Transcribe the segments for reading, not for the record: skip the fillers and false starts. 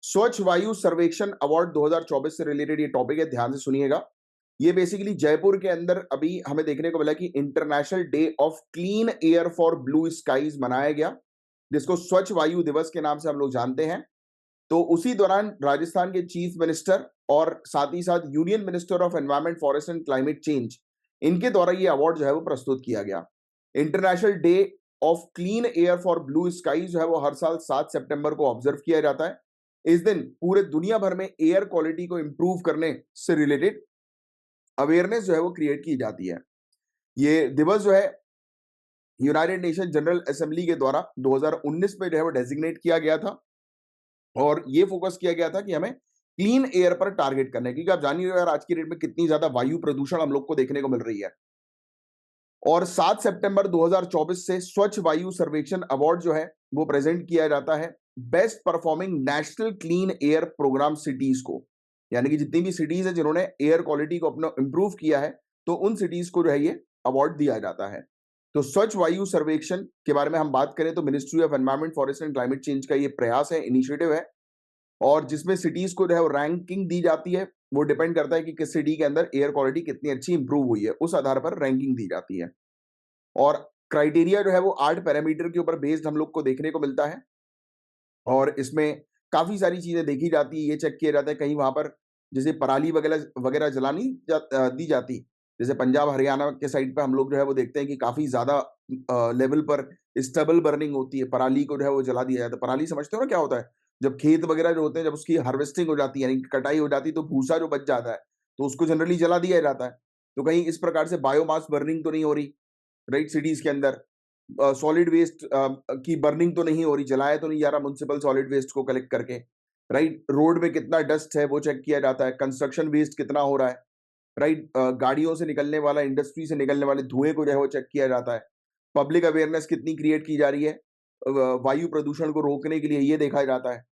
स्वच्छ वायु सर्वेक्षण अवार्ड 2024 से रिलेटेड ये टॉपिक है, ध्यान से सुनिएगा। ये बेसिकली जयपुर के अंदर अभी हमें देखने को मिला कि international day of clean air for blue skies मनाया गया, जिसको स्वच्छ वायु दिवस के नाम से हम लोग जानते हैं। तो उसी दौरान राजस्थान के चीफ मिनिस्टर और साथ ही साथ union minister of environment, forest and climate change, इनके द्वारा ये अवार्ड जो है वो प्रस्तुत किया गया। International day of clean air for blue sky जो है वो हर साल 7 सितंबर को ऑब्जर्व किया जाता है। इस दिन पूरे दुनिया भर में एयर क्वालिटी को इंप्रूव करने से रिलेटेड अवेयरनेस जो है वो क्रिएट की जाती है। ये दिवस जो है यूनाइटेड नेशन जनरल असेंबली के द्वारा 2019 में जो है वो डेजिग्नेट किया गया था, और ये फोकस किया गया था कि हमें क्लीन एयर पर टारगेट करना है, क्योंकि आप जान ही रहे हो यार आज की डेट में कितनी ज्यादा वायु प्रदूषण हम लोग को देखने को मिल रही है। और 7 सितंबर 2024 से स्वच्छ वायु सर्वेक्षण अवार्ड जो है वो प्रेजेंट किया जाता है best performing national clean air programme cities को, यानी कि जितनी भी सिटीज है जिन्होंने एयर क्वालिटी को अपना इंप्रूव किया है, तो उन सिटीज को जो है ये अवार्ड दिया जाता है। तो स्वच्छ वायु सर्वेक्षण के बारे में हम बात करें तो ministry of environment, forest and climate change का ये प्रयास है, इनिशिएटिव है, और जिसमें सिटीज को जो है रैंकिंग दी जाती है। वो डिपेंड करता है कि किस सिटी के अंदर एयर क्वालिटी कितनी अच्छी इंप्रूव हुई है, उस आधार पर रैंकिंग दी जाती है। और क्राइटेरिया जो है वो 8 पैरामीटर के ऊपर बेस्ड हम लोग को देखने को मिलता है, और इसमें काफी सारी चीजें देखी जाती है। ये चेक किया जाता है कहीं वहां पर जैसे पराली वगैरह वगैरह दी जाती, जैसे पंजाब हरियाणा के साइड पे हम लोग जो है वो देखते हैं कि काफी ज्यादा लेवल पर स्टबल बर्निंग होती है, पराली को जो है वो जला दिया जाता है। पराली समझते हो ना क्या होता है? जब खेत वगैरह जो होते हैं, जब उसकी हार्वेस्टिंग हो जाती है यानी कि कटाई हो जाती है, तो भूसा जो बच जाता है तो उसको जनरली जला दिया जाता है। तो कहीं इस प्रकार से बायोमास बर्निंग तो नहीं हो रही, राइट, सिटीज के अंदर सॉलिड वेस्ट की बर्निंग तो नहीं हो रही, जलाया तो नहीं जा रहा म्युनिसिपल सॉलिड वेस्ट को कलेक्ट करके, राइट। रोड में कितना डस्ट है वो चेक किया जाता है, कंस्ट्रक्शन वेस्ट कितना हो रहा है, राइट। गाड़ियों से निकलने वाला, इंडस्ट्री से निकलने वाले धुएं को जो है वो चेक किया जाता है। पब्लिक अवेयरनेस कितनी क्रिएट की जा रही है वायु प्रदूषण को रोकने के लिए, ये देखा जाता है।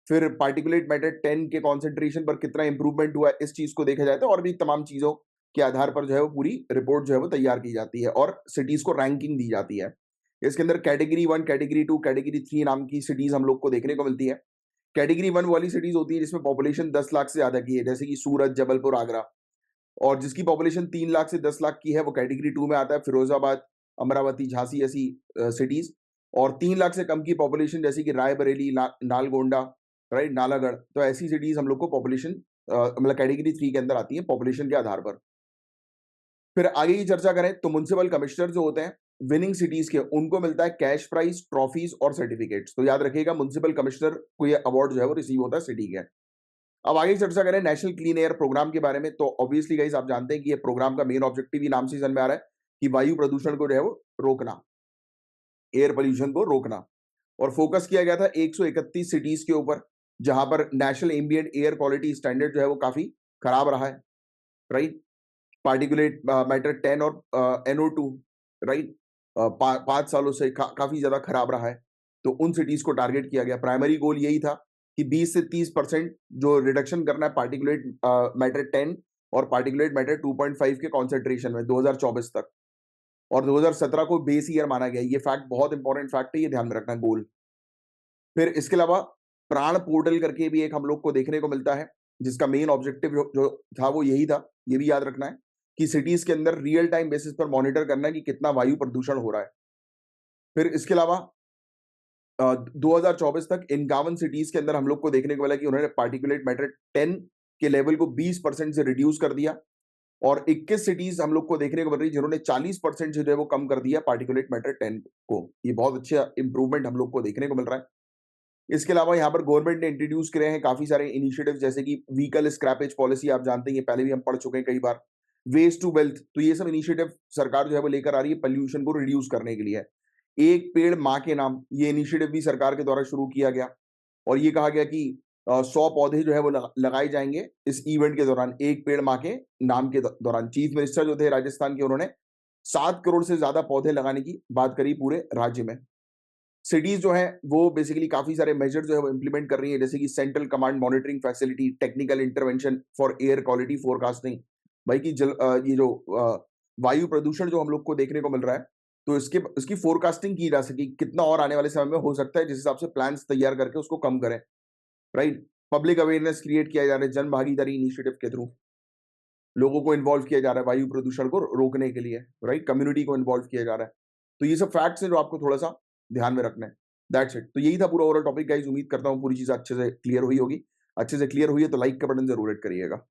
फिर पार्टिकुलेट मैटर 10 के कॉन्सेंट्रेशन पर कितना इंप्रूवमेंट हुआ है, इस चीज को देखा जाता है, और भी तमाम चीजों के आधार पर जो है वो पूरी रिपोर्ट जो है वो तैयार की जाती है और सिटीज को रैंकिंग दी जाती है। इसके अंदर कैटेगरी 1, कैटेगरी 2, कैटेगरी 3 नाम की सिटीज हम लोग को देखने को मिलती है। कैटेगरी 1 वाली सिटीज होती है जिसमें पॉपुलेशन 10 लाख से ज्यादा की है, जैसे कि सूरत, जबलपुर, आगरा। और जिसकी पॉपुलेशन 3 लाख से 10 लाख की है वो कैटेगरी 2 में आता है, फिरोजाबाद, अमरावती, झांसी ऐसी सिटीज। और 3 लाख से कम की पॉपुलेशन जैसे कि रायबरेली, नालगोंडा, राइट, नालागढ़, तो ऐसी सिटीज हम लोग को पॉपुलेशन मतलब कैटेगरी 3 के अंदर आती है पॉपुलेशन के आधार पर। फिर आगे की चर्चा करें तो म्युनिसिपल कमिश्नर जो होते हैं विनिंग सिटीज के, उनको मिलता है कैश प्राइज, ट्रॉफीज और सर्टिफिकेट्स। तो याद रखिएगा म्युनिसिपल कमिश्नर को ये अवार्ड जो है वो रिसीव होता है सिटी के। अब आगे चर्चा करें नेशनल क्लीन एयर प्रोग्राम के बारे में, तो ऑब्वियसली गाइस आप जानते हैं कि ये प्रोग्राम का मेन ऑब्जेक्टिव ही नाम से समझ में आ रहा है कि वायु प्रदूषण को जो है वो रोकना, एयर पोल्यूशन को रोकना। और फोकस किया गया था 131 सिटीज के ऊपर, जहां पर national ambient air quality standard जो है वो काफी खराब रहा है, राइट। पार्टिकुलेट मैटर 10 और NO2, राइट, 5 सालों से काफी ज्यादा खराब रहा है। तो उन सिटीज को टारगेट किया गया। प्राइमरी गोल यही था कि 20 से 30% जो रिडक्शन करना है पार्टिकुलेट मैटर 10 और पार्टिकुलेट मैटर 2.5 के कॉन्सेंट्रेशन में 2024 तक। और 2017 को बेस ईयर माना गया। ये फैक्ट बहुत इंपॉर्टेंट फैक्ट है, ये ध्यान में रखना गोल। फिर इसके अलावा प्राण पोर्टल करके भी एक हम लोग को देखने को मिलता है, जिसका मेन ऑब्जेक्टिव जो था वो यही था, ये भी याद रखना है कि सिटीज के अंदर रियल टाइम बेसिस पर मॉनिटर करना है कि कितना वायु प्रदूषण हो रहा है। फिर इसके अलावा 2024 तक 51 सिटीज के अंदर हम लोग को देखने को मिला कि उन्होंने पार्टिकुलेट मैटर 10 के लेवल को 20% से रिड्यूस कर दिया, और 21 सिटीज हम लोग को देखने को मिल रही जिन्होंने 40% जो है वो कम कर दिया पार्टिकुलेट मैटर 10 को। ये बहुत अच्छा इंप्रूवमेंट हम लोग को देखने को मिल रहा है। इसके अलावा यहाँ पर गवर्नमेंट ने इंट्रोड्यूस करे हैं काफी सारे इनिशिएटिव, जैसे कि व्हीकल स्क्रैपेज पॉलिसी, आप जानते हैं ये पहले भी हम पढ़ चुके हैं कई बार। वेस्ट टू वेल्थ, तो ये सब इनिशिएटिव सरकार जो है वो लेकर आ रही है पोल्यूशन को रिड्यूस करने के लिए। एक पेड़ माँ के नाम, ये इनिशिएटिव भी सरकार के द्वारा शुरू किया गया, और ये कहा गया कि 100 पौधे जो है वो लगाए जाएंगे इस इवेंट के दौरान, एक पेड़ माँ के नाम के दौरान। चीफ मिनिस्टर जो थे राजस्थान के, उन्होंने 7 करोड़ से ज्यादा पौधे लगाने की बात करी पूरे राज्य में। सिटीज जो है वो बेसिकली काफी सारे मेजर जो है वो इंप्लीमेंट कर रही है, जैसे कि central command monitoring facility, technical intervention for air quality forecasting. भाई की ये जो वायु प्रदूषण जो हम लोग को देखने को मिल रहा है, तो इसकी फोरकास्टिंग की जा सके कितना और आने वाले समय में हो सकता है, जिस हिसाब से प्लान्स तैयार करके उसको कम करें, राइट। पब्लिक अवेयरनेस क्रिएट किया जा रहा है जन भागीदारी इनिशिएटिव के थ्रू। लोगों को इन्वॉल्व किया जा रहा है वायु प्रदूषण को रोकने के लिए, राइट? कम्युनिटी को इन्वॉल्व किया जा रहा है। तो ये सब फैक्ट्स हैं जो आपको थोड़ा-सा ध्यान में रखने हैं। That's it. तो यही था पूरा ओवरऑल टॉपिक गाइस। उम्मीद करता हूँ पूरी चीज़ अच्छे से क्लियर हुई होगी। अच्छे से क्लियर हुई है तो लाइक का बटन ज़रूर हिट करिएगा।